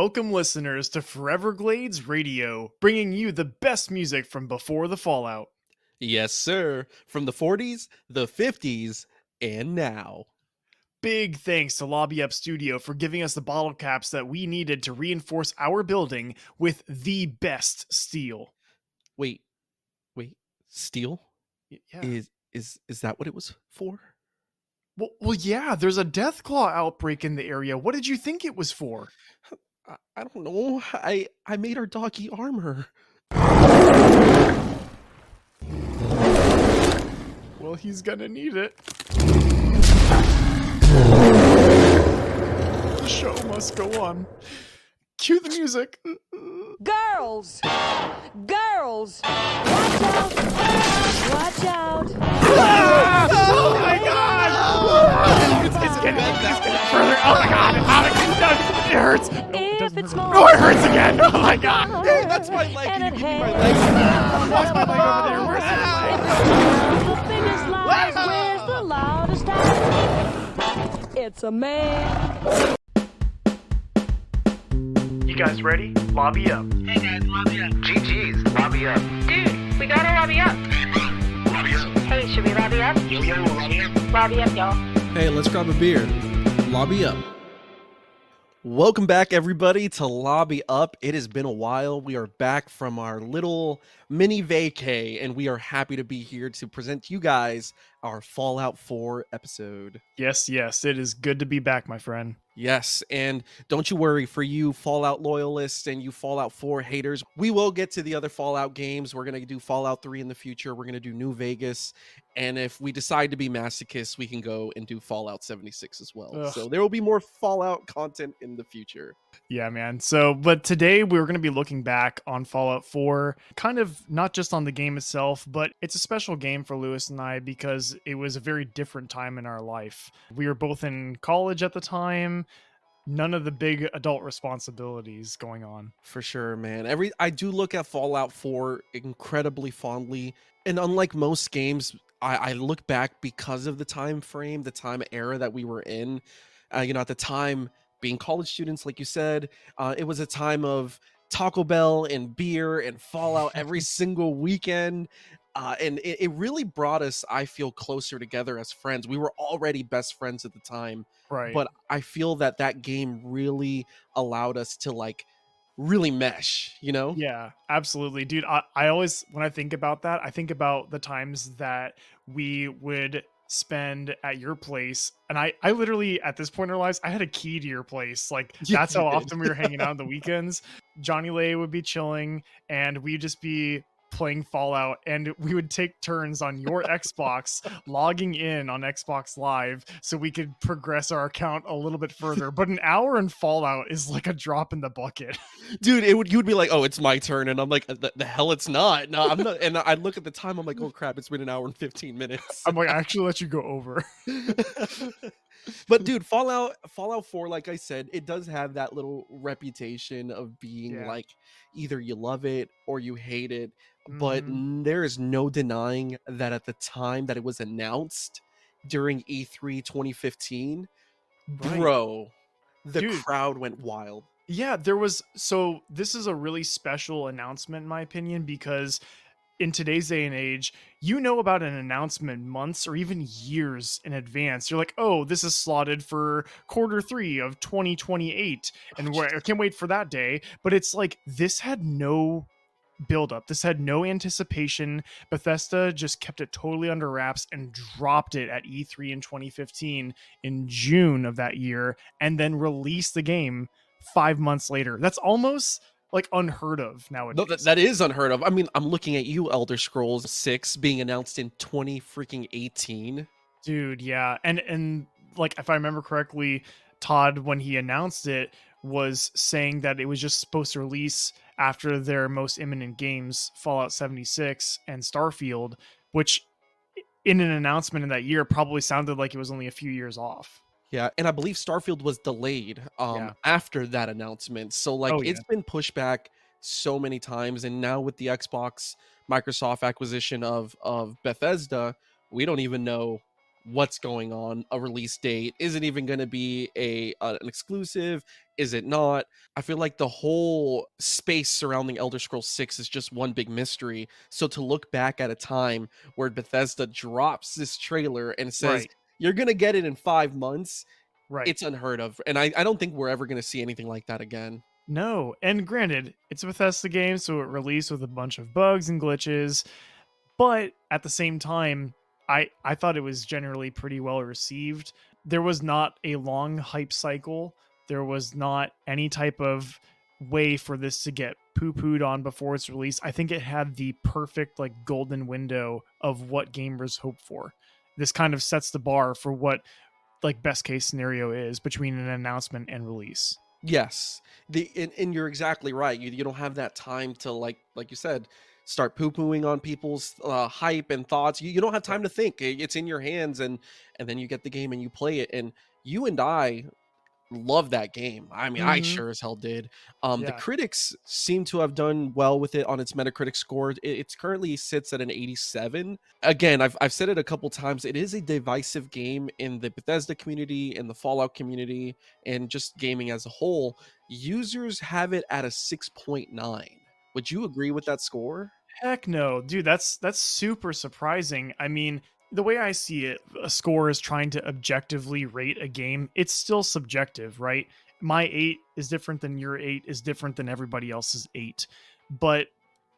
Welcome, listeners, to Foreverglades Radio, bringing you the best music from before the Fallout. Yes, sir. From the 40s, the 50s, and now. Big thanks to Lobby Up Studio for giving us the bottle caps that we needed to reinforce our building with the best steel. Wait. Steel? Yeah. Is that what it was for? Well, yeah, there's a Deathclaw outbreak in the area. What did you think it was for? I don't know. I made our doggy armor. Well, he's gonna need it. The show must go on. Cue the music. Girls! Girls! Watch out! Watch out! Oh my god! It's getting further. Oh my god! It hurts! If it's small, No, it hurts again! Oh my god! Hey, that's my leg. and Can it you give me my hangs leg? Where's my leg over there? Where's the biggest lies, where's the loudest time? It's a man. You guys ready? Lobby up. Hey guys, lobby up. GG's, lobby up. Dude, we gotta lobby up. Lobby up. Hey, should we lobby up? Yo, lobby up. Lobby up, y'all. Hey, let's grab a beer. Lobby up. Welcome back, everybody, to Lobby Up. It has been a while. We are back from our little mini vacay, and we are happy to be here to present to you guys our Fallout 4 episode. Yes, it is good to be back, my friend. Yes, and don't you worry, for you Fallout loyalists and you Fallout 4 haters, we will get to the other Fallout games. We're going to do Fallout 3 in the future. We're going to do New Vegas. And if we decide to be masochists, we can go and do Fallout 76 as well. Ugh. So there will be more Fallout content in the future. Yeah, man. But today we're going to be looking back on Fallout 4, kind of not just on the game itself, but it's a special game for Lewis and I because it was a very different time in our life. We were both in college at the time. None of the big adult responsibilities going on. For sure, man. I do look at Fallout 4 incredibly fondly. And unlike most games, I look back because of the time frame, the time era that we were in. At the time, being college students, like you said, it was a time of Taco Bell and beer and Fallout every single weekend. And it really brought us, I feel, closer together as friends. We were already best friends at the time. Right. But I feel that game really allowed us to really mesh, Yeah, absolutely. Dude, I always, when I think about that, I think about the times that we would spend at your place. And I literally, at this point in our lives, I had a key to your place. That's how often we were hanging out on the weekends. Johnny Lay would be chilling and we'd just be playing Fallout, and we would take turns on your Xbox logging in on Xbox Live so we could progress our account a little bit further. But an hour in Fallout is like a drop in the bucket. Dude, you would be like, oh, it's my turn, and I'm like, the hell it's not. No, I'm not. And I look at the time, I'm like, oh crap, it's been an hour and 15 minutes. I'm like, I actually let you go over. But dude, Fallout 4, like I said, it does have that little reputation of being like either you love it or you hate it. But there is no denying that at the time that it was announced during E3 2015, bro, the crowd went wild. Yeah, this is a really special announcement in my opinion, because in today's day and age, you know about an announcement months or even years in advance. You're like, oh, this is slotted for Q3 of 2028, and I can't wait for that day. But it's like, this had no build up. This had no anticipation. Bethesda just kept it totally under wraps and dropped it at E3 in 2015 in June of that year, and then released the game 5 months later. That's almost like unheard of nowadays. No, that is unheard of. I mean, I'm looking at you, Elder Scrolls 6 being announced in 2018. Dude, yeah. And like, if I remember correctly, Todd, when he announced it, was saying that it was just supposed to release after their most imminent games, Fallout 76 and Starfield, which in an announcement in that year probably sounded like it was only a few years off. Yeah, and I believe Starfield was delayed after that announcement. So it's been pushed back so many times, and now with the Xbox Microsoft acquisition of Bethesda, we don't even know what's going on, a release date, is it even going to be an exclusive, is it not? I feel like the whole space surrounding Elder Scrolls 6 is just one big mystery. So to look back at a time where Bethesda drops this trailer and says, Right. you're going to get it in 5 months, Right. it's unheard of. And I don't think we're ever going to see anything like that again. No, and granted, it's a Bethesda game, so it released with a bunch of bugs and glitches, but at the same time, I thought it was generally pretty well received. There was not a long hype cycle. There was not any type of way for this to get poo-pooed on before its release. I think it had the perfect like golden window of what gamers hope for. This kind of sets the bar for what like best case scenario is between an announcement and release. Yes, and you're exactly right. You don't have that time to like you said, start poo pooing on people's hype and thoughts. You don't have Right. time to think. It's in your hands, and then you get the game and you play it. And you and I love that game. I mean, I Mm-hmm. sure as hell did. The Yeah. critics seem to have done well with it on its Metacritic score. It's currently sits at an 87. Again, I've said it a couple times. It is a divisive game in the Bethesda community, in the Fallout community, and just gaming as a whole. Users have it at a 6.9. Would you agree with that score? Heck no, dude. That's super surprising. I mean, the way I see it, a score is trying to objectively rate a game. It's still subjective, right? My 8 is different than your 8 is different than everybody else's 8. But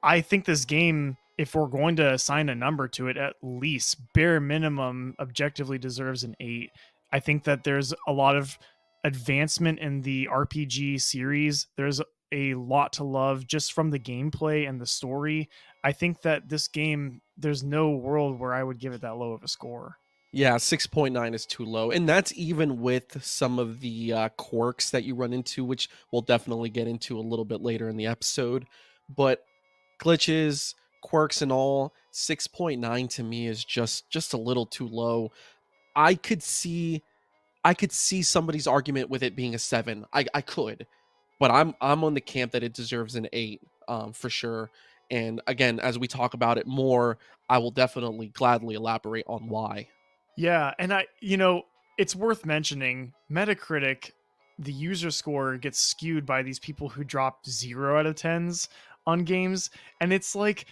I think this game, if we're going to assign a number to it, at least bare minimum objectively deserves an 8. I think that there's a lot of advancement in the RPG series. There's a lot to love just from the gameplay and the story. I think that this game, there's no world where I would give it that low of a score. Yeah, 6.9 is too low. And that's even with some of the quirks that you run into, which we'll definitely get into a little bit later in the episode. But glitches, quirks and all, 6.9 to me is just a little too low. I could see I could see somebody's argument with it being a 7. I could. But I'm on the camp that it deserves an 8 for sure. And again, as we talk about it more, I will definitely gladly elaborate on why. Yeah, and it's worth mentioning Metacritic, the user score gets skewed by these people who drop 0 out of 10s on games, and it's like,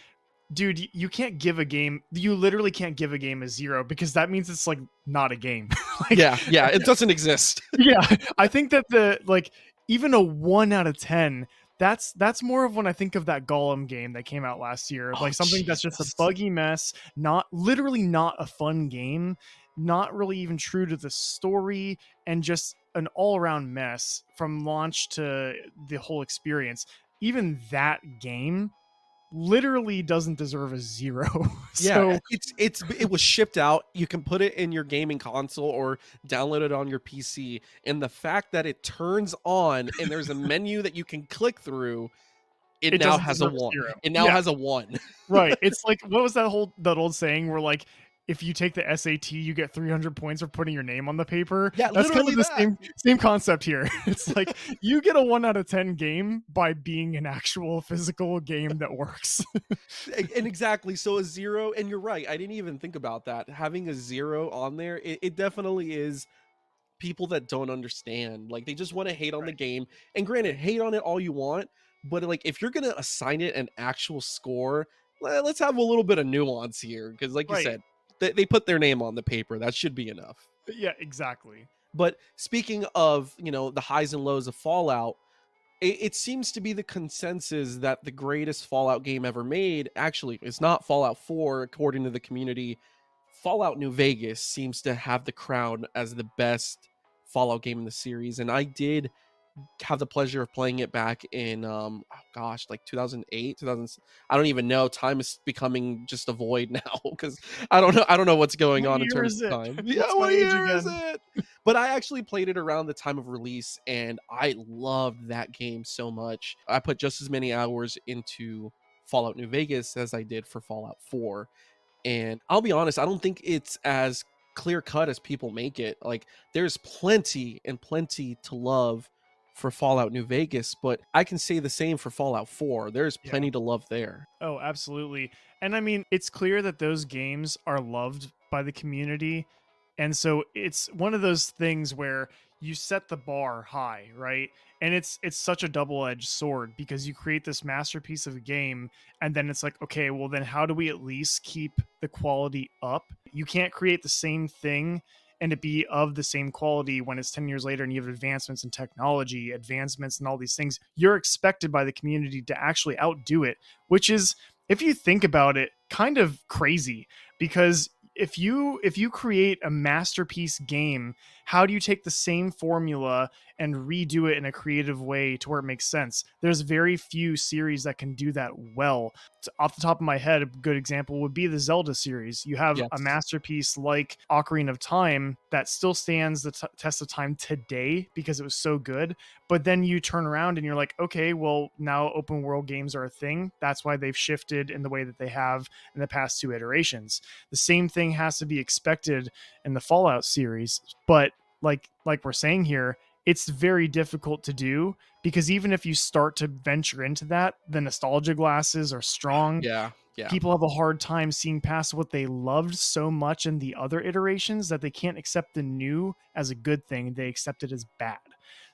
dude, you can't give a game, you literally can't give a game a 0 because that means it's like not a game. Like, Yeah, it doesn't exist. yeah, I think that the like even a 1 out of 10, that's more of when I think of that Gollum game that came out last year, Oh, like something that's just a Jesus. buggy mess, not literally not a fun game, not really even true to the story, and just an all-around mess from launch to the whole experience. Even that game literally doesn't deserve a 0. Yeah, So it was shipped out. You can put it in your gaming console or download it on your PC. And the fact that it turns on and there's a menu that you can click through, it it now doesn't has a deserve a 1. 0. It now Yeah. has a 1. Right. It's like, what was that old saying where like if you take the SAT, you get 300 points for putting your name on the paper. Yeah, That's kind literally of the that. same concept here. It's like you get a 1 out of 10 game by being an actual physical game that works. And exactly. So a 0, and you're right. I didn't even think about that. Having a 0 on there, it definitely is people that don't understand. Like they just want to hate on the Right. game. And granted, hate on it all you want, but like if you're gonna assign it an actual score, let's have a little bit of nuance here. Because like you Right. said, they put their name on the paper. That should be enough. Yeah, exactly. But speaking of, the highs and lows of Fallout, it seems to be the consensus that the greatest Fallout game ever made actually is not Fallout 4, according to the community. Fallout New Vegas seems to have the crown as the best Fallout game in the series, and I did have the pleasure of playing it back in oh gosh, like 2008, 2000. I don't even know. Time is becoming just a void now because I don't know what's going What on in year terms is of it? time. Yeah, What's my what age year is again? it? But I actually played it around the time of release, and I loved that game so much. I put just as many hours into Fallout New Vegas as I did for Fallout 4. And I'll be honest, I don't think it's as clear cut as people make it. Like, there's plenty and plenty to love for Fallout New Vegas, but I can say the same for Fallout 4. There's Yeah. plenty to love there. Oh, absolutely. And I mean, it's clear that those games are loved by the community. And so it's one of those things where you set the bar high, right? And it's such a double-edged sword because you create this masterpiece of a game and then it's like, okay, well then how do we at least keep the quality up? You can't create the same thing and it be of the same quality when it's 10 years later and you have advancements in technology, advancements and all these things. You're expected by the community to actually outdo it, which is, if you think about it, kind of crazy because if you create a masterpiece game, how do you take the same formula and redo it in a creative way to where it makes sense? There's very few series that can do that well. Off the top of my head, a good example would be the Zelda series. You have a Yes. masterpiece like Ocarina of Time that still stands the test of time today because it was so good. But then you turn around and you're like, okay, well, now open world games are a thing. That's why they've shifted in the way that they have in the past two iterations. The same thing has to be expected in the Fallout series, but like we're saying here, it's very difficult to do because even if you start to venture into that, the nostalgia glasses are strong. Yeah, yeah. People have a hard time seeing past what they loved so much in the other iterations that they can't accept the new as a good thing. They accept it as bad.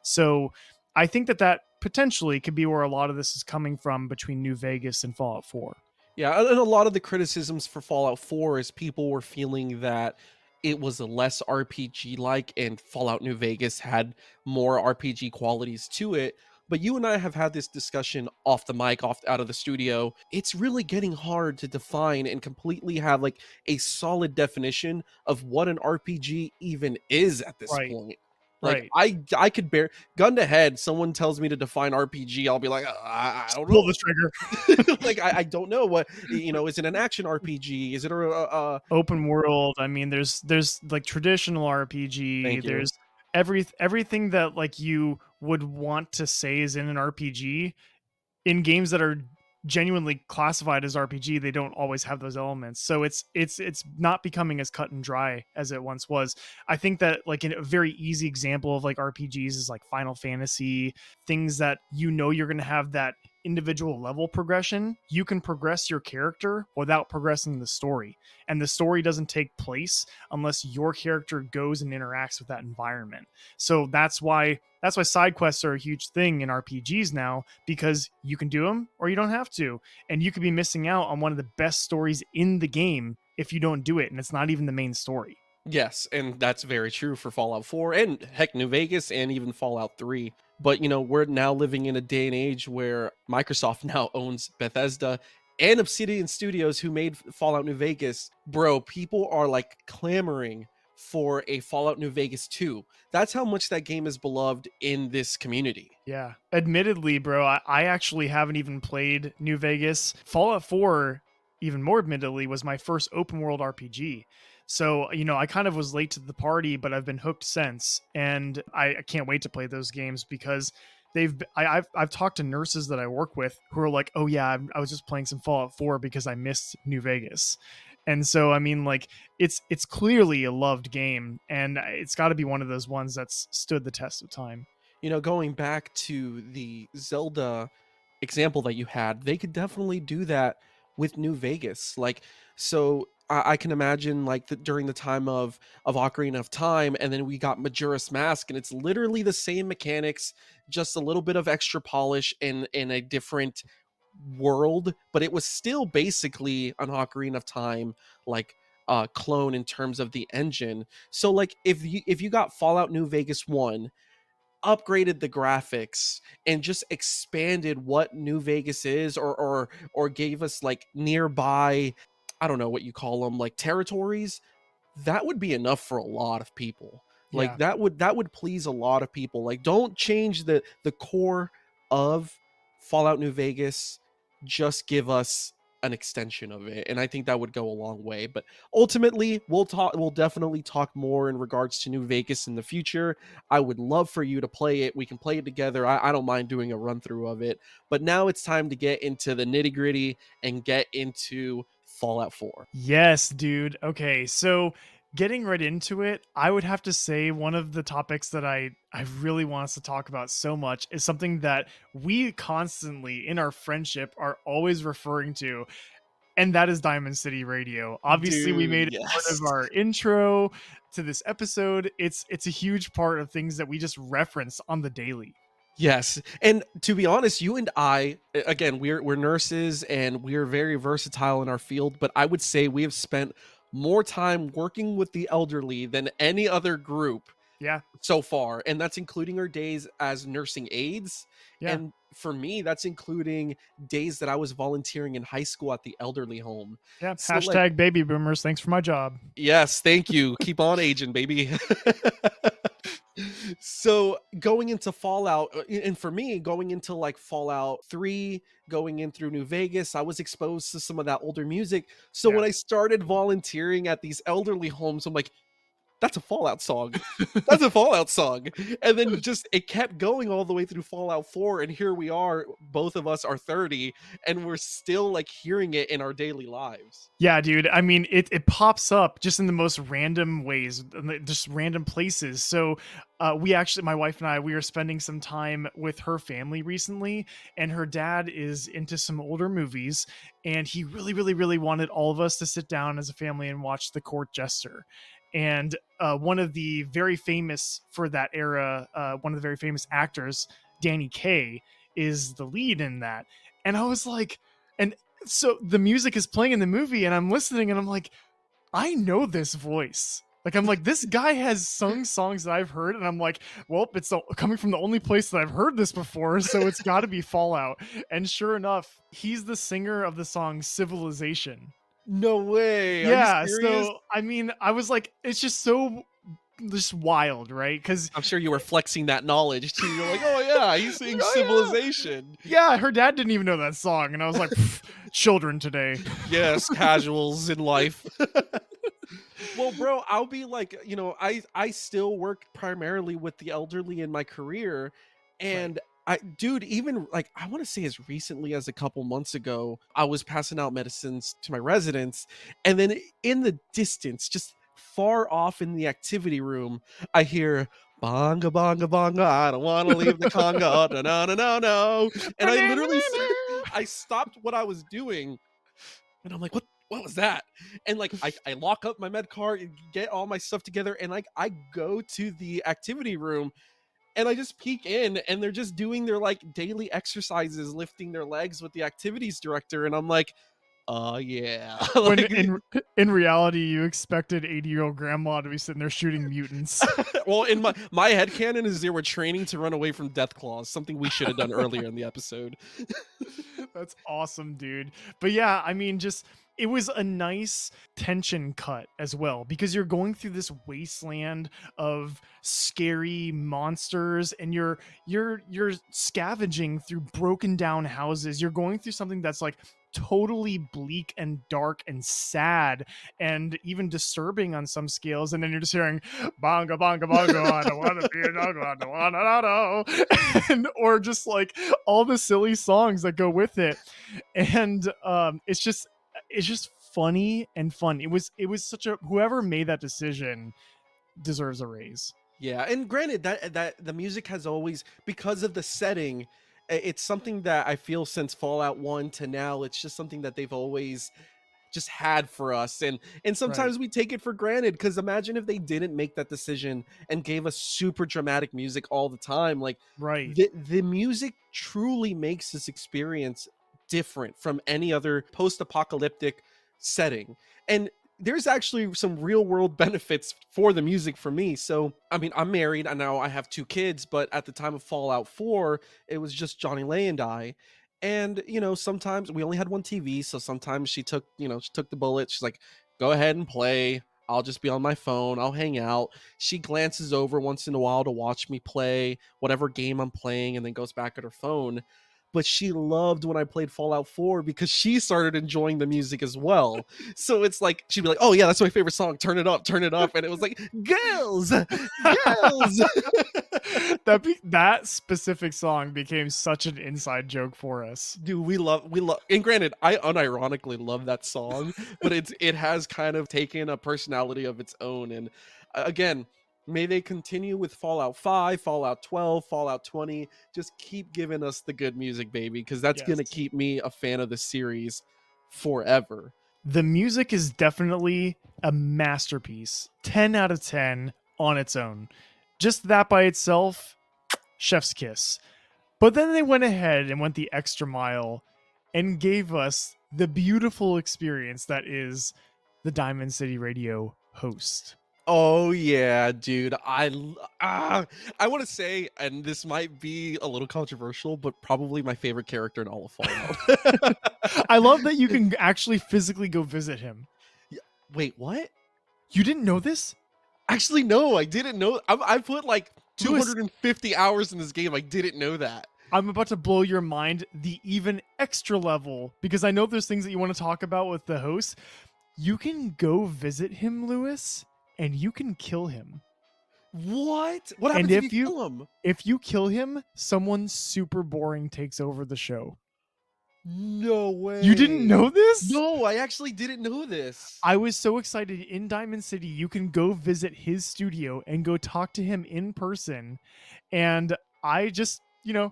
So I think that potentially could be where a lot of this is coming from between New Vegas and Fallout 4. Yeah, and a lot of the criticisms for Fallout 4 is people were feeling that it was a less RPG like, and Fallout New Vegas had more RPG qualities to it. But you and I have had this discussion off the mic, off out of the studio. It's really getting hard to define and completely have like a solid definition of what an RPG even is at this Right. point. Like Right. I could bear gun to head. Someone tells me to define RPG, I'll be like, I don't Pull know. the trigger. Like I don't know what, is it an action RPG? Is it Open world. I mean, there's like traditional RPG. thank you. There's everything that like you would want to say is in an RPG in games that are genuinely classified as RPG, they don't always have those elements. So it's not becoming as cut and dry as it once was. I think that like a very easy example of like RPGs is like Final Fantasy, things that you're going to have that individual level progression. You can progress your character without progressing the story. And the story doesn't take place unless your character goes and interacts with that environment. So that's why side quests are a huge thing in RPGs now because you can do them or you don't have to. And you could be missing out on one of the best stories in the game if you don't do it. And it's not even the main story. Yes, and that's very true for Fallout 4 and heck, New Vegas and even Fallout 3. But we're now living in a day and age where Microsoft now owns Bethesda and Obsidian Studios, who made Fallout New Vegas. Bro, people are like clamoring for a Fallout New Vegas 2. That's how much that game is beloved in this community. Yeah. Admittedly, bro, I actually haven't even played New Vegas. Fallout 4, even more admittedly, was my first open world RPG. So, I kind of was late to the party, but I've been hooked since. And I can't wait to play those games because I've talked to nurses that I work with who are like, oh yeah, I was just playing some Fallout 4 because I missed New Vegas. And so, I mean, like, it's clearly a loved game, and it's got to be one of those ones that's stood the test of time. Going back to the Zelda example that you had, they could definitely do that with New Vegas. Like, so I can imagine like during the time of Ocarina of Time, and then we got Majora's Mask, and it's literally the same mechanics, just a little bit of extra polish in a different world, but it was still basically an Ocarina of Time like clone in terms of the engine. So like if you got Fallout New Vegas 1, upgraded the graphics and just expanded what New Vegas is, or gave us like nearby, I don't know what you call them, like territories, that would be enough for a lot of people. Like Yeah. that would please a lot of people. Like, don't change the core of Fallout New Vegas, just give us an extension of it, and I think that would go a long way. But ultimately, we'll definitely talk more in regards to New Vegas in the future. I would love for you to play it. We can play it together. I don't mind doing a run through of it. But now it's time to get into the nitty gritty and get into Fallout 4. Yes, dude. Okay, so getting right into it, I would have to say one of the topics that I really want us to talk about so much is something that we constantly in our friendship are always referring to. and that is Diamond City Radio. Obviously, we Dude, made it part yes. of our intro to this episode. It's a huge part of things that we just reference on the daily. Yes. And to be honest, you and I, again, we're nurses and we're very versatile in our field, but I would say we have spent more time working with the elderly than any other group Yeah, so far, and that's including our days as nursing aides. yeah, And for me, that's including days that I was volunteering in high school at the elderly home. yeah. So like, Hashtag baby boomers. Thanks for my job. yes, thank you. Keep on aging, baby. So going into Fallout, and for me, going into like Fallout 3, going in through New Vegas, I was exposed to some of that older music. So Yeah. when I started volunteering at these elderly homes, I'm like, that's a Fallout song. That's a Fallout song. And then just it kept going all the way through Fallout 4. And here we are, both of us are 30, and we're still like hearing it in our daily lives. Yeah, dude. I mean, it pops up just in the most random ways, just random places. So, we actually, my wife and I, we were spending some time with her family recently, and her dad is into some older movies, and he really, really, really wanted all of us to sit down as a family and watch The Court Jester. And one of the very famous for that era, one of the very famous actors, Danny Kaye, is the lead in that. And I was like, and so the music is playing in the movie and I'm listening and I'm like, I know this voice. Like, I'm like, this guy has sung songs that I've heard, and I'm like, well, it's coming from the only place that I've heard this before, so it's got to be Fallout. And sure enough, he's the singer of the song Civilization. No way. Are you Yeah, serious? so I mean, I was like, it's just so just wild, right? Because I'm sure you were flexing that knowledge too. You're like, oh yeah, he's saying Oh, yeah. Civilization. yeah, her dad didn't even know that song, and I was like, "Pff, children today. Yes, casuals in life. Well, bro, I'll be like, I still work primarily with the elderly in my career, and dude, even like I want to say as recently as a couple months ago, I was passing out medicines to my residents, and then in the distance, just far off in the activity room, I hear bonga bonga bonga. I don't want to leave the Congo. No no no no no. And I literally, I stopped what I was doing, and I'm like, what was that? And like I lock up my med card and get all my stuff together, and like I go to the activity room and I just peek in, and they're just doing their like daily exercises, lifting their legs with the activities director, and I'm like, oh yeah. When Like, in reality, you expected 80-year-old grandma to be sitting there shooting mutants. well, in my headcanon is they were training to run away from death claws, something we should have done earlier in the episode. That's awesome, dude. But yeah, I mean, just it was a nice tension cut as well because you're going through this wasteland of scary monsters and you're scavenging through broken down houses. You're going through something that's like totally bleak and dark and sad and even disturbing on some scales, and then you're just hearing bonga bonga bonga I don't want to be a dog I don't want to know and or just like all the silly songs that go with it. And it's just funny and fun. It was such a whoever made that decision deserves a raise. Yeah, and granted that the music has always, because of the setting, it's something that I feel since Fallout 1 to now, it's just something that they've always just had for us, and Right. sometimes we take it for granted, because imagine if they didn't make that decision and gave us super dramatic music all the time. Like Right. the music truly makes this experience different from any other post-apocalyptic setting, and there's actually some real world benefits for the music for me. So I mean, I'm married and now I have 2 kids, but at the time of Fallout 4 it was just Johnny Lay and I. And sometimes we only had one TV, so sometimes she took the bullet. She's like, go ahead and play, I'll just be on my phone, I'll hang out. She glances over once in a while to watch me play whatever game I'm playing, and then goes back at her phone. But she loved when I played Fallout 4 because she started enjoying the music as well. So it's like she'd be like, oh yeah, that's my favorite song, turn it up, turn it up. And it was like, girls, girls. That specific song became such an inside joke for us. Dude, we love, and granted, I unironically love that song, but it has kind of taken a personality of its own. And again, may they continue with Fallout 5, Fallout 12, Fallout 20. Just keep giving us the good music, baby, because that's gonna Yes. keep me a fan of the series forever. The music is definitely a masterpiece. 10 out of 10 on its own. Just that by itself, chef's kiss. But then they went ahead and went the extra mile and gave us the beautiful experience that is the Diamond City Radio host. Oh yeah, dude. I want to say, and this might be a little controversial, but probably my favorite character in all of Fallout. I love that you can actually physically go visit him. Wait, what? You didn't know this? Actually, no, I didn't know. I put like Louis, 250 hours in this game. I didn't know that. I'm about to blow your mind the even extra level, because I know there's things that you want to talk about with the host. You can go visit him, Lewis, and you can kill him. What? What And happens if you kill him? If you kill him, someone super boring takes over the show. No way. You didn't know this? No, I actually didn't know this. I was so excited. In Diamond City, you can go visit his studio and go talk to him in person. And I just,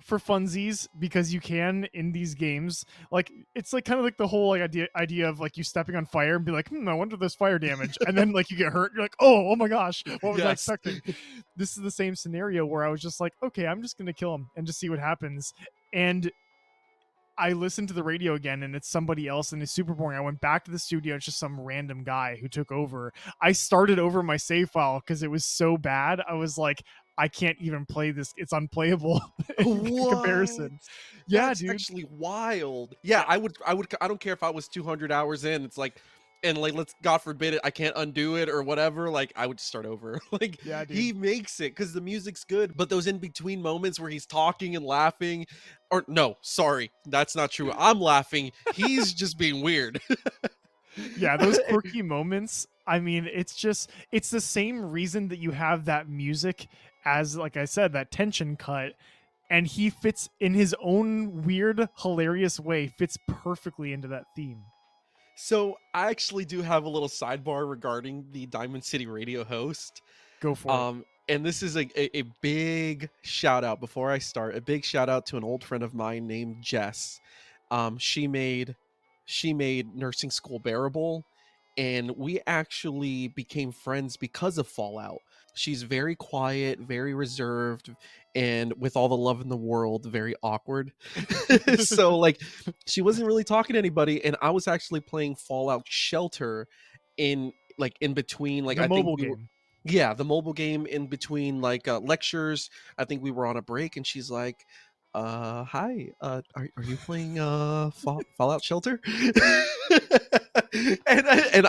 for funsies, because you can in these games, like it's like kind of like the whole like idea of like you stepping on fire and be like, I wonder if there's fire damage, and then like you get hurt, you're like, oh my gosh, what was I expecting? This is the same scenario where I was just like, okay, I'm just gonna kill him and just see what happens. And I listened to the radio again, and it's somebody else, and it's super boring. I went back to the studio. It's just some random guy who took over. I started over my save file because it was so bad. I was like, I can't even play this. It's unplayable in comparison. Yeah, That's dude. actually wild. Yeah, I don't care if I was 200 hours in. It's like, and like, let's God forbid it, I can't undo it or whatever. Like, I would just start over. Like, Yeah, dude. he makes it because the music's good, but those in between moments where he's talking and laughing, or no, sorry, that's not true. I'm laughing. He's just being weird. Yeah, those quirky moments. I mean, it's the same reason that you have that music as, like I said, that tension cut. And he fits in his own weird, hilarious way, fits perfectly into that theme. So I actually do have a little sidebar regarding the Diamond City Radio host. Go for it. And this is a big shout out before I start. A big shout out to an old friend of mine named Jess. She made nursing school bearable, and we actually became friends because of Fallout. She's very quiet, very reserved, and with all the love in the world, very awkward. So like, she wasn't really talking to anybody, and I was actually playing Fallout Shelter in between, like, The I think mobile we were, game. yeah, the mobile game in between like lectures. I think we were on a break, and she's like, hi, are you playing Fallout Shelter? and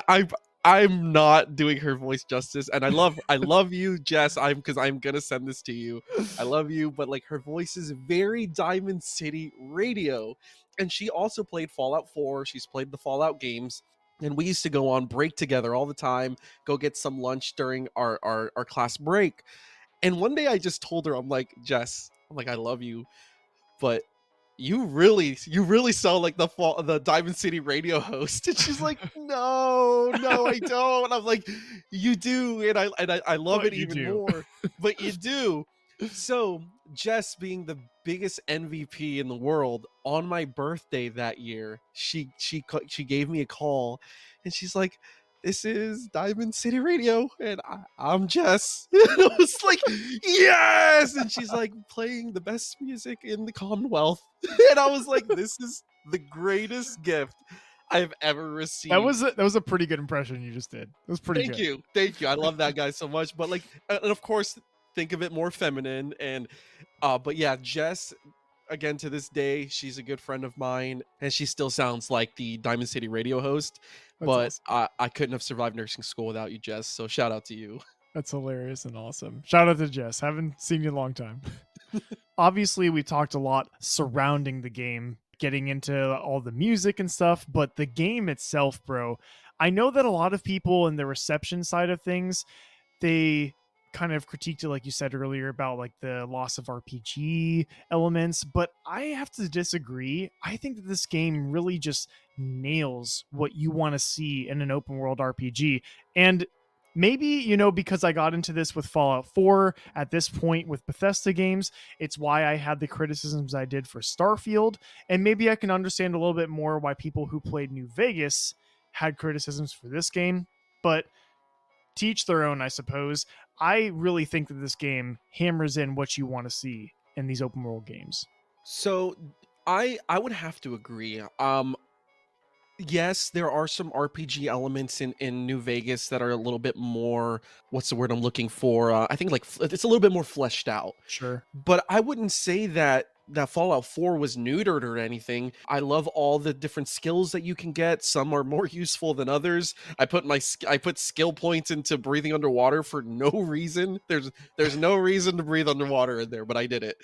I'm not doing her voice justice, and I love you, Jess. Because I'm gonna send this to you. I love you, but like, her voice is very Diamond City Radio, and she also played Fallout 4. She's played the Fallout games, and we used to go on break together all the time. Go get some lunch during our class break. And one day I just told her, I'm like, Jess, I'm like, I love you, but you really sound like the Diamond City Radio host. And she's like, no, I don't. And I'm like, you do, and I love it even more. But you do. So Jess, being the biggest MVP in the world, on my birthday that year, she gave me a call, and she's like, this is Diamond City Radio, and I'm Jess. And I was like, yes! And she's like, playing the best music in the Commonwealth. And I was like, this is the greatest gift I've ever received. That was a pretty good impression you just did. It was pretty good. Thank you. I love that guy so much. But like, and of course, think of it more feminine. And but yeah, Jess, again, to this day, she's a good friend of mine, and she still sounds like the Diamond City Radio host. That's But awesome. I couldn't have survived nursing school without you, Jess. So shout out to you. That's hilarious and awesome. Shout out to Jess. Haven't seen you in a long time. Obviously, we talked a lot surrounding the game, getting into all the music and stuff, but the game itself, bro, I know that a lot of people in the reception side of things, they kind of critiqued it, like you said earlier, about like the loss of RPG elements, but I have to disagree. I think that this game really just nails what you want to see in an open world RPG. And maybe, because I got into this with Fallout 4 at this point with Bethesda games, it's why I had the criticisms I did for Starfield. And maybe I can understand a little bit more why people who played New Vegas had criticisms for this game. But to each their own, I suppose. I really think that this game hammers in what you want to see in these open world games. So I would have to agree. Yes, there are some RPG elements in New Vegas that are a little bit more, what's the word I'm looking for? I think like it's a little bit more fleshed out. Sure. But I wouldn't say that Fallout 4 was neutered or anything. I love all the different skills that you can get. Some are more useful than others. I put skill points into breathing underwater for no reason. There's no reason to breathe underwater in there, but I did it.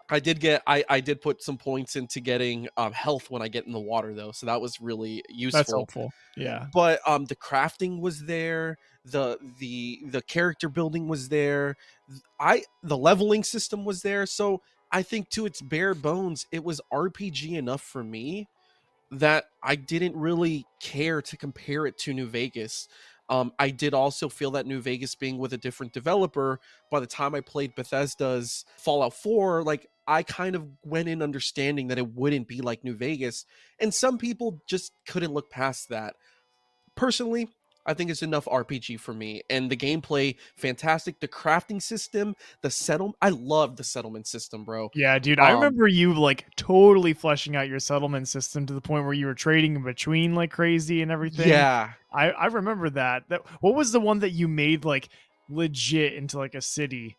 I did put some points into getting health when I get in the water though, so that was really useful. That's helpful. Yeah. But the crafting was there, the character building was there, the leveling system was there. So I think to its bare bones, it was RPG enough for me that I didn't really care to compare it to New Vegas. I did also feel that New Vegas being with a different developer, by the time I played Bethesda's Fallout 4, like I kind of went in understanding that it wouldn't be like New Vegas. And some people just couldn't look past that. Personally, I think it's enough RPG for me. And the gameplay, fantastic. The crafting system, I love the settlement system, bro. Yeah, dude. I remember you like totally fleshing out your settlement system to the point where you were trading in between like crazy and everything. Yeah. I remember that. What was the one that you made like legit into like a city?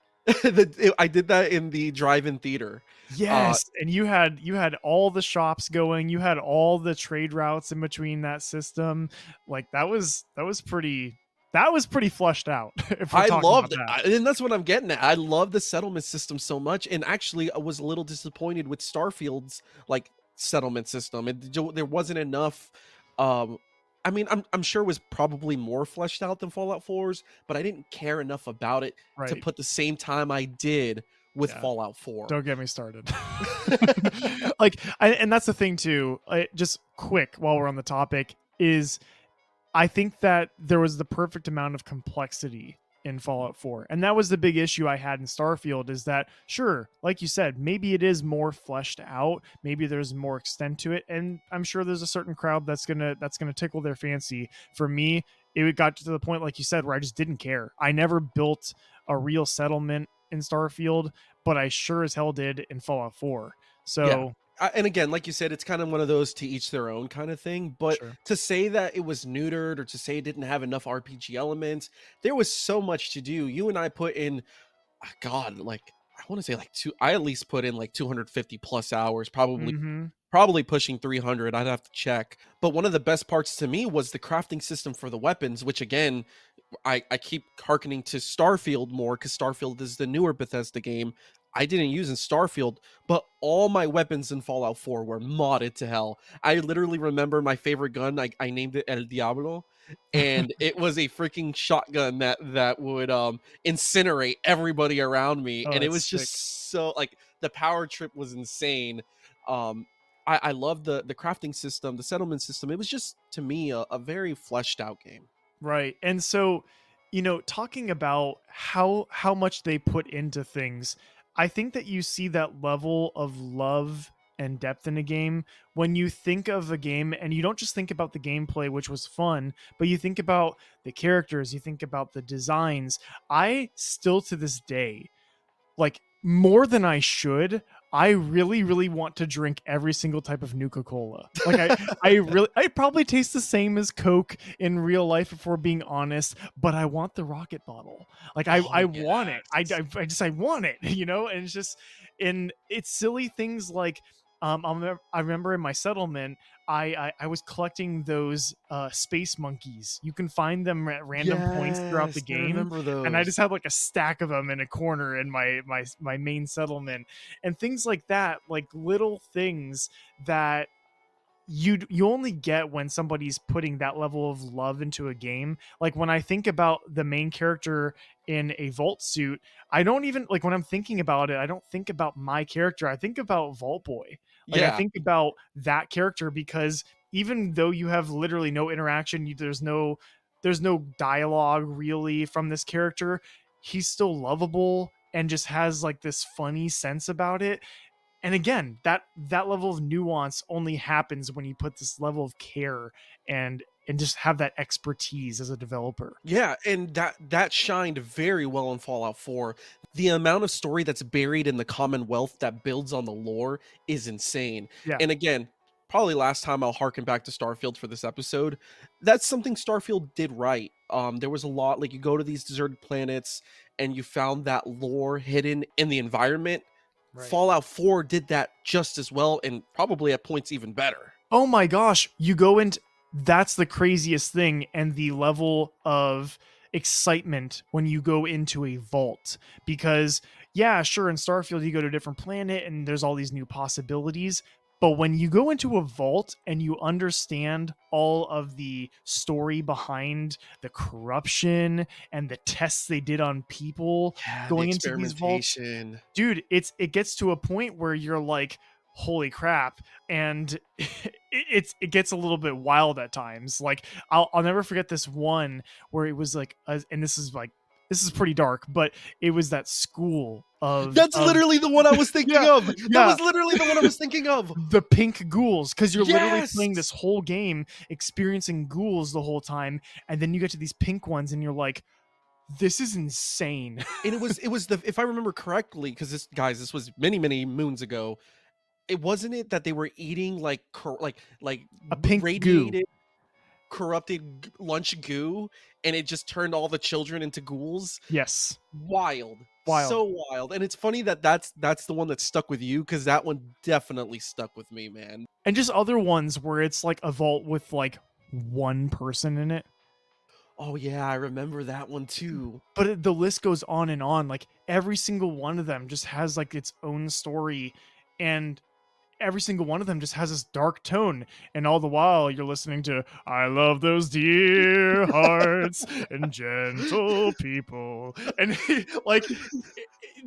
I did that in the drive-in theater. Yes, and you had all the shops going, you had all the trade routes in between that system. Like that was pretty flushed out. If we're I talking loved it. about that. And that's what I'm getting at. I love the settlement system so much. And actually, I was a little disappointed with Starfield's like settlement system. There wasn't enough. I mean, I'm sure it was probably more fleshed out than Fallout 4's, but I didn't care enough about it to Right. put the same time I did with Yeah. Fallout 4. Don't get me started. And that's the thing too. Just quick while we're on the topic is I think that there was the perfect amount of complexity in Fallout 4. And that was the big issue I had in Starfield is that, sure, like you said, maybe it is more fleshed out. Maybe there's more extent to it. And I'm sure there's a certain crowd that's gonna tickle their fancy. For me, it got to the point, like you said, where I just didn't care. I never built a real settlement in Starfield, but I sure as hell did in Fallout 4. So And again, like you said, it's kind of one of those to each their own kind of thing. But Sure. to say that it was neutered or to say it didn't have enough RPG elements, there was so much to do. You and I put in, God, like I want to say like I at least put in like 250 plus hours, probably pushing 300. I'd have to check. But one of the best parts to me was the crafting system for the weapons, which again, I keep hearkening to Starfield more because Starfield is the newer Bethesda game. I didn't use in Starfield, but all my weapons in Fallout 4 were modded to hell. I literally remember my favorite gun. I named it El Diablo, and it was a freaking shotgun that would incinerate everybody around me, Oh, and it that's was sick. just so like the power trip was insane. I love the crafting system, the settlement system. It was just to me a very fleshed out game. Right. And so, talking about how much they put into things, I think that you see that level of love and depth in a game when you think of a game and you don't just think about the gameplay, which was fun, but you think about the characters, you think about the designs. I still to this day, like more than I should, I really, really want to drink every single type of Nuka-Cola. Like I probably taste the same as Coke in real life if we're being honest, but I want the rocket bottle. Like I want it. I want it, and it's just, and it's silly things like, I remember in my settlement, I was collecting those space monkeys. You can find them at random points throughout the Yes, I game. remember those. And I just had like a stack of them in a corner in my main settlement, and things like that, like little things that you only get when somebody's putting that level of love into a game. Like when I think about the main character in a vault suit, I don't even like when I'm thinking about it, I don't think about my character. I think about Vault Boy. Like I think about that character because even though you have literally no interaction, there's there's no dialogue really from this character, he's still lovable and just has like this funny sense about it. And again, that level of nuance only happens when you put this level of care and just have that expertise as a developer. Yeah, and that shined very well in Fallout 4. The amount of story that's buried in the Commonwealth that builds on the lore is insane. Yeah. And again, probably last time I'll harken back to Starfield for this episode. That's something Starfield did right. There was a lot, like, you go to these deserted planets and you found that lore hidden in the environment. Right. Fallout 4 did that just as well, and probably at points even better. Oh my gosh, you go into, that's the craziest thing, and the level of excitement when you go into a vault. Because yeah, sure, in Starfield you go to a different planet and there's all these new possibilities, but when you go into a vault and you understand all of the story behind the corruption and the tests they did on people Yeah, going the into these vaults, experimentation. dude, it gets to a point where you're like, holy crap. And it gets a little bit wild at times. Like I'll never forget this one where it was like and this is pretty dark, but it was that school That's of literally the one I was thinking Yeah, of. That yeah. was literally the one I was thinking of. the pink ghouls, because you're literally playing Yes! this whole game experiencing ghouls the whole time, and then you get to these pink ones and you're like, this is insane. And it was the, if I remember correctly, because this was many moons ago. It wasn't it that they were eating like A pink goo. radiated corrupted lunch goo, and it just turned all the children into ghouls. Yes. Wild. Wild. So wild. And it's funny that that's the one that stuck with you, because that one definitely stuck with me, man. And just other ones where it's like a vault with like one person in it. Oh yeah, I remember that one too. But the list goes on and on. Like every single one of them just has like its own story, and every single one of them just has this dark tone. And all the while you're listening to I love those dear hearts and gentle people. And like,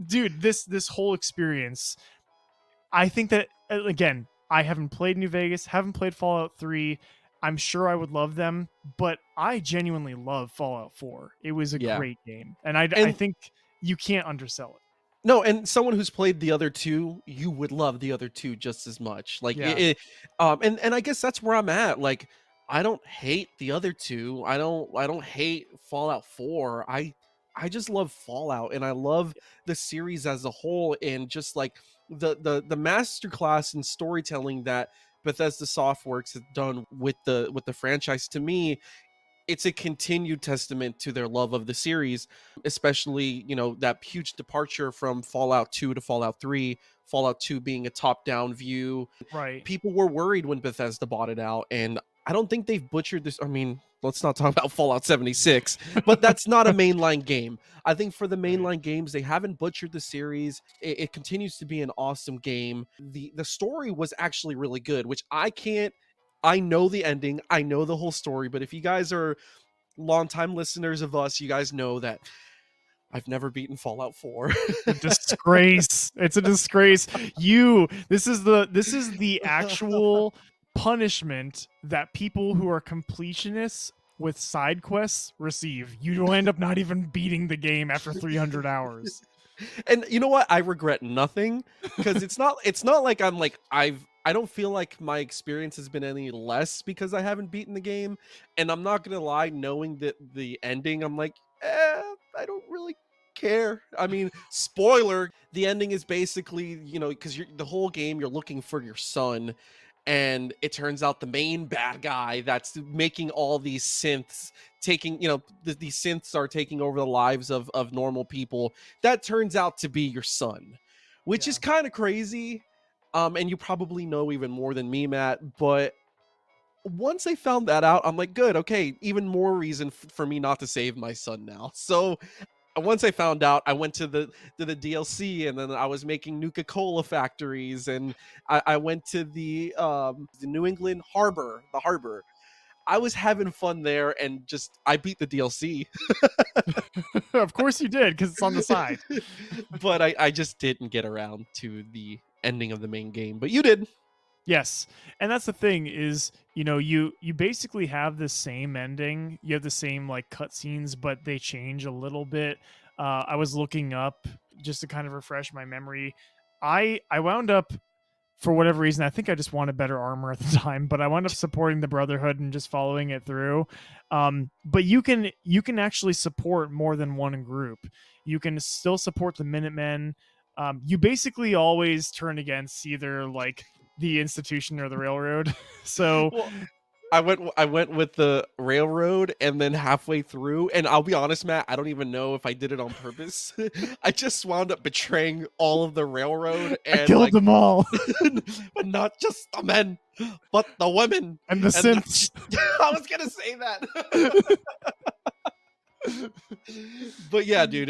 dude, this whole experience, I think that, again, I haven't played New Vegas, haven't played Fallout 3. I'm sure I would love them, but I genuinely love Fallout 4. It was a Yeah. great game. And I think you can't undersell it. No, and someone who's played the other two, you would love the other two just as much. Like, Yeah. and I guess that's where I'm at. Like, I don't hate the other two. I don't hate Fallout 4. I just love Fallout, and I love the series as a whole, and just like the masterclass in storytelling that Bethesda Softworks has done with the franchise. To me, it's a continued testament to their love of the series, especially, that huge departure from Fallout 2 to Fallout 3, Fallout 2 being a top-down view. Right. People were worried when Bethesda bought it out, and I don't think they've butchered this. I mean, let's not talk about Fallout 76, but that's not a mainline game. I think for the mainline games, they haven't butchered the series. It continues to be an awesome game. The story was actually really good, which I know the ending, I know the whole story, but if you guys are longtime listeners of us, you guys know that I've never beaten Fallout 4. A disgrace. It's a disgrace. This is the actual punishment that people who are completionists with side quests receive. You will end up not even beating the game after 300 hours. And you know what? I regret nothing, because it's not like I don't feel like my experience has been any less because I haven't beaten the game. And I'm not gonna lie, knowing that the ending, I'm like, I don't really care. I mean, spoiler, the ending is basically, because the whole game you're looking for your son, and it turns out the main bad guy that's making all these synths taking, these synths are taking over the lives of normal people. That turns out to be your son, which is kind of crazy. And you probably know even more than me, Matt, but once I found that out, I'm like, good, okay, even more reason for me not to save my son now. So once I found out, I went to the DLC, and then I was making Nuka-Cola factories, and I went to the New England harbor, the harbor. I was having fun there, and just I beat the DLC. Of course you did, because it's on the side. But I just didn't get around to the ending of the main game. But you did. Yes. And that's the thing is, you basically have the same ending. You have the same like cutscenes, but they change a little bit. I was looking up just to kind of refresh my memory. I wound up, for whatever reason, I think I just wanted better armor at the time, but I wound up supporting the Brotherhood and just following it through. But you can actually support more than one group. You can still support the Minutemen. You basically always turn against either like the institution or the railroad. So Well, I went with the railroad, and then halfway through, and I'll be honest, Matt, I don't even know if I did it on purpose. I just wound up betraying all of the railroad I and killed like them all but not just the men, but the women and the and the synths. I was gonna say that. But yeah, dude,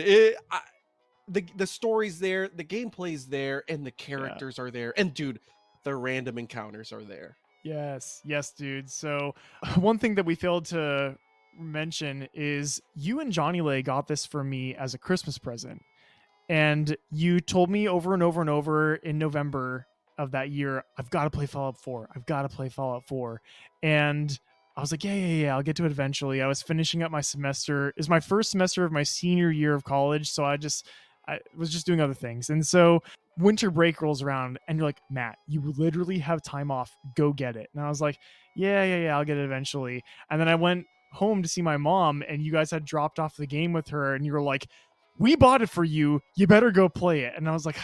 the story's there, the gameplay's there, and the Yeah. characters are there, and dude, the random encounters are there. Yes, dude. So, one thing that we failed to mention is you and Johnny Lay got this for me as a Christmas present. And you told me over and over and over in November of that year, I've got to play Fallout 4. I've got to play Fallout 4. And I was like, yeah, I'll get to it eventually. I was finishing up my semester. It's my first semester of my senior year of college. So I was just doing other things. And so winter break rolls around and you're like, Matt, you literally have time off. Go get it. And I was like, yeah, I'll get it eventually. And then I went home to see my mom and you guys had dropped off the game with her and you were like, we bought it for you. You better go play it. And I was like,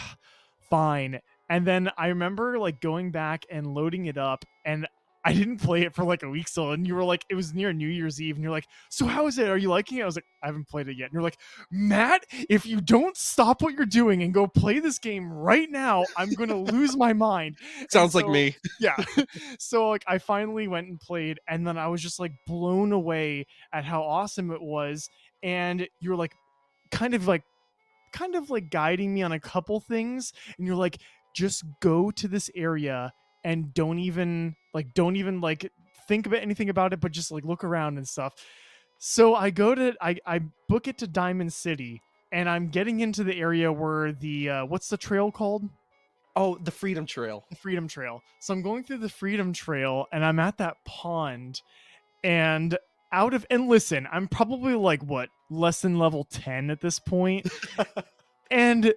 fine. And then I remember like going back and loading it up and I didn't play it for like a week still. And you were like, it was near New Year's Eve. And you're like, so how is it? Are you liking it? I was like, I haven't played it yet. And you're like, Matt, if you don't stop what you're doing and go play this game right now, I'm going to lose my mind. And Sounds like so, me. yeah. So like I finally went and played and then I was just like blown away at how awesome it was. And you're like, kind of like guiding me on a couple things and you're like just go to this area and don't even think about anything about it but just like look around and stuff. So I book it to Diamond City and I'm getting into the area where the what's the trail called? Oh, the Freedom Trail. The Freedom Trail. So I'm going through the Freedom Trail and I'm at that pond and and listen, I'm probably like what, less than level 10 at this point. And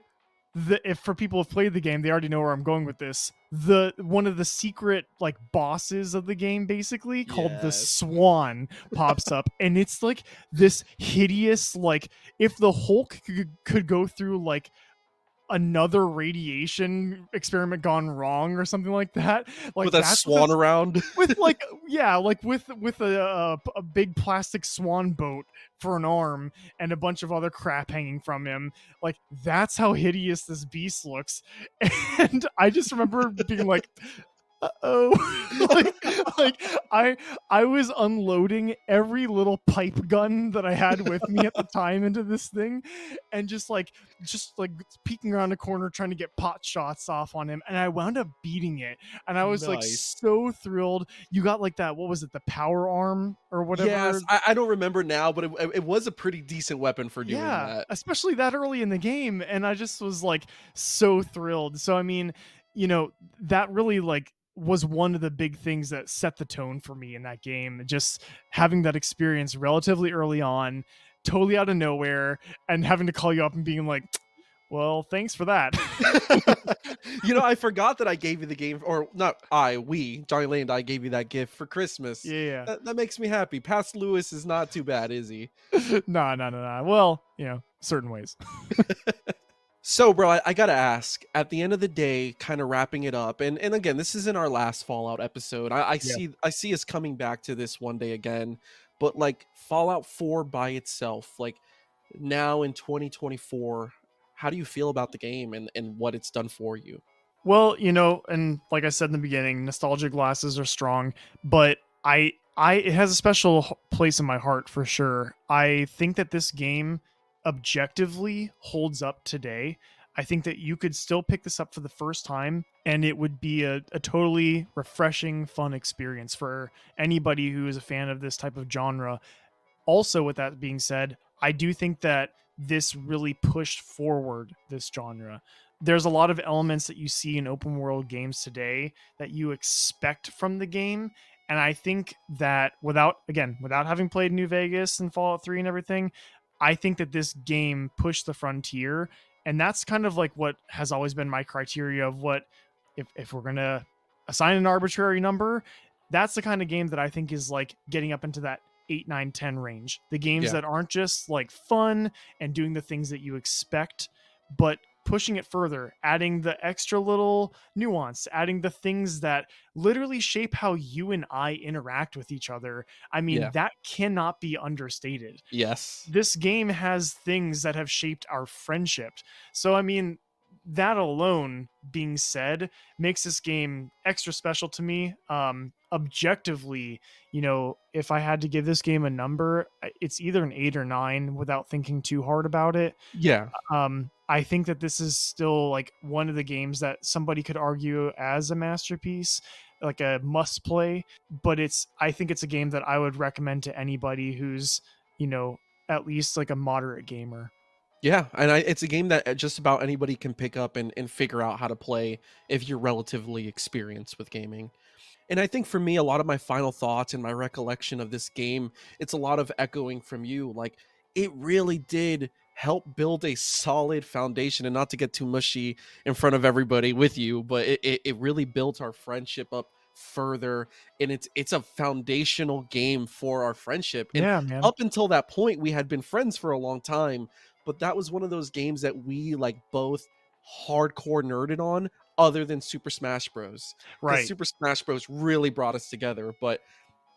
if for people who've played the game, they already know where I'm going with this. The one of the secret like bosses of the game, basically called the Yes. Swan, pops up, and it's like this hideous like if the Hulk could go through like another radiation experiment gone wrong or something like that. Like With a that's what swan around. with like like with a big plastic swan boat for an arm and a bunch of other crap hanging from him. Like that's how hideous this beast looks. And I just remember being like, uh-oh. like I was unloading every little pipe gun that I had with me at the time into this thing and just like peeking around a corner trying to get pot shots off on him and I wound up beating it and I was like Nice. so thrilled. You got like that, what was it, the power arm or whatever? Yes, I don't remember now, but it was a pretty decent weapon for doing Yeah, that. especially that early in the game and I just was like so thrilled. So I mean, that really like was one of the big things that set the tone for me in that game, just having that experience relatively early on, totally out of nowhere, and having to call you up and being like, well, thanks for that. I forgot that I gave you the game, or not we, Johnny Lay and I gave you that gift for Christmas. Yeah. That makes me happy. Past Lewis is not too bad, is he? No. Well, certain ways. So, bro, I gotta ask, at the end of the day, kind of wrapping it up, and again, this isn't our last Fallout episode. I see us coming back to this one day again, but like Fallout 4 by itself, like now in 2024, how do you feel about the game and what it's done for you? Well, and like I said in the beginning, nostalgia glasses are strong, but it has a special place in my heart for sure. I think that this game objectively holds up today. I think that you could still pick this up for the first time and it would be a totally refreshing, fun experience for anybody who is a fan of this type of genre. Also, with that being said, I do think that this really pushed forward this genre. There's a lot of elements that you see in open world games today that you expect from the game. And I think that without having played New Vegas and Fallout 3 and everything, I think that this game pushed the frontier. And that's kind of like what has always been my criteria of what, if we're going to assign an arbitrary number, that's the kind of game that I think is like getting up into that 8, 9, 10 range. The games Yeah. that aren't just like fun and doing the things that you expect, but pushing it further, adding the extra little nuance, adding the things that literally shape how you and I interact with each other. I mean, Yeah. that cannot be understated. Yes. This game has things that have shaped our friendship. So, I mean, that alone being said makes this game extra special to me. Objectively, if I had to give this game a number, it's either an 8 or 9 without thinking too hard about it. Yeah. I think that this is still like one of the games that somebody could argue as a masterpiece, like a must play, but I think it's a game that I would recommend to anybody who's, at least like a moderate gamer. Yeah, and it's a game that just about anybody can pick up and figure out how to play if you're relatively experienced with gaming. And I think for me, a lot of my final thoughts and my recollection of this game, it's a lot of echoing from you. Like, it really did help build a solid foundation, and not to get too mushy in front of everybody with you, but it really built our friendship up further, and it's a foundational game for our friendship. And Yeah, man. up until that point, we had been friends for a long time, but that was one of those games that we like both hardcore nerded on, other than Super Smash Bros. Because Right. Super Smash Bros. Really brought us together. But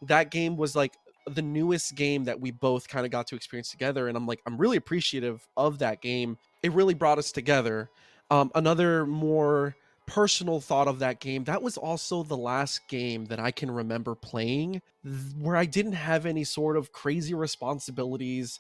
that game was like the newest game that we both kind of got to experience together. And I'm really appreciative of that game. It really brought us together. Another more personal thought of that game, that was also the last game that I can remember playing where I didn't have any sort of crazy responsibilities.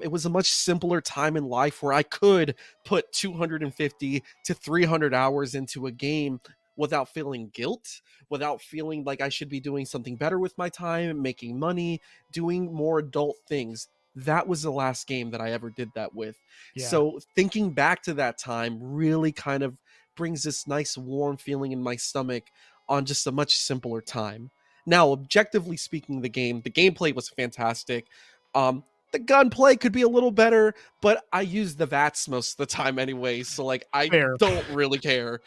It was a much simpler time in life where I could put 250 to 300 hours into a game without feeling guilt, without feeling like I should be doing something better with my time, making money, doing more adult things. That was the last game that I ever did that with. Yeah. So thinking back to that time really kind of brings this nice warm feeling in my stomach on just a much simpler time. Now, objectively speaking, the gameplay was fantastic. The gunplay could be a little better, but I use the VATS most of the time anyway, so like I Fair. don't really care.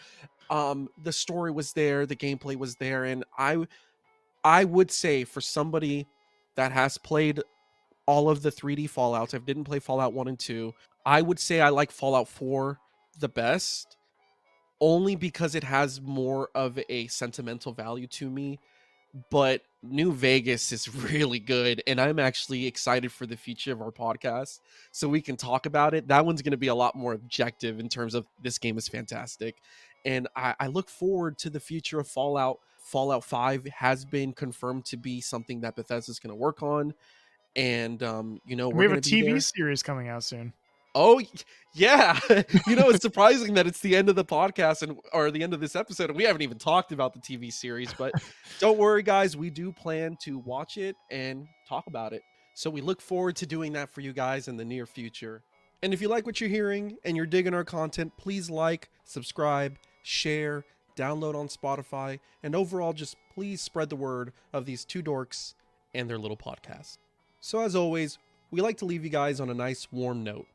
The story was there, the gameplay was there, and I would say for somebody that has played all of the 3D Fallouts, I didn't play Fallout 1 and 2, I would say I like Fallout 4 the best, only because it has more of a sentimental value to me. But New Vegas is really good, and I'm actually excited for the future of our podcast so we can talk about it. That one's going to be a lot more objective in terms of this game is fantastic, and I look forward to the future of Fallout. Fallout 5 has been confirmed to be something that Bethesda's going to work on, and We we're have going a to be there. TV series coming out soon. Oh yeah, it's surprising that it's the end of the podcast or the end of this episode, and we haven't even talked about the TV series. But don't worry, guys, we do plan to watch it and talk about it. So we look forward to doing that for you guys in the near future. And if you like what you're hearing and you're digging our content, please like, subscribe, share, download on Spotify, and overall, just please spread the word of these two dorks and their little podcast. So as always, we like to leave you guys on a nice warm note.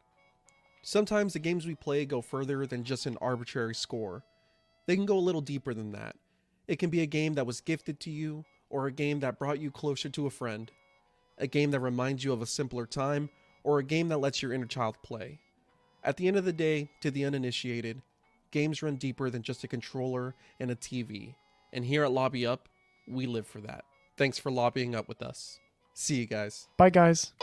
Sometimes the games we play go further than just an arbitrary score. They can go a little deeper than that. It can be a game that was gifted to you, or a game that brought you closer to a friend, a game that reminds you of a simpler time, or a game that lets your inner child play. At the end of the day, to the uninitiated, games run deeper than just a controller and a TV. And here at Lobby Up, we live for that. Thanks for lobbying up with us. See you guys. Bye, guys.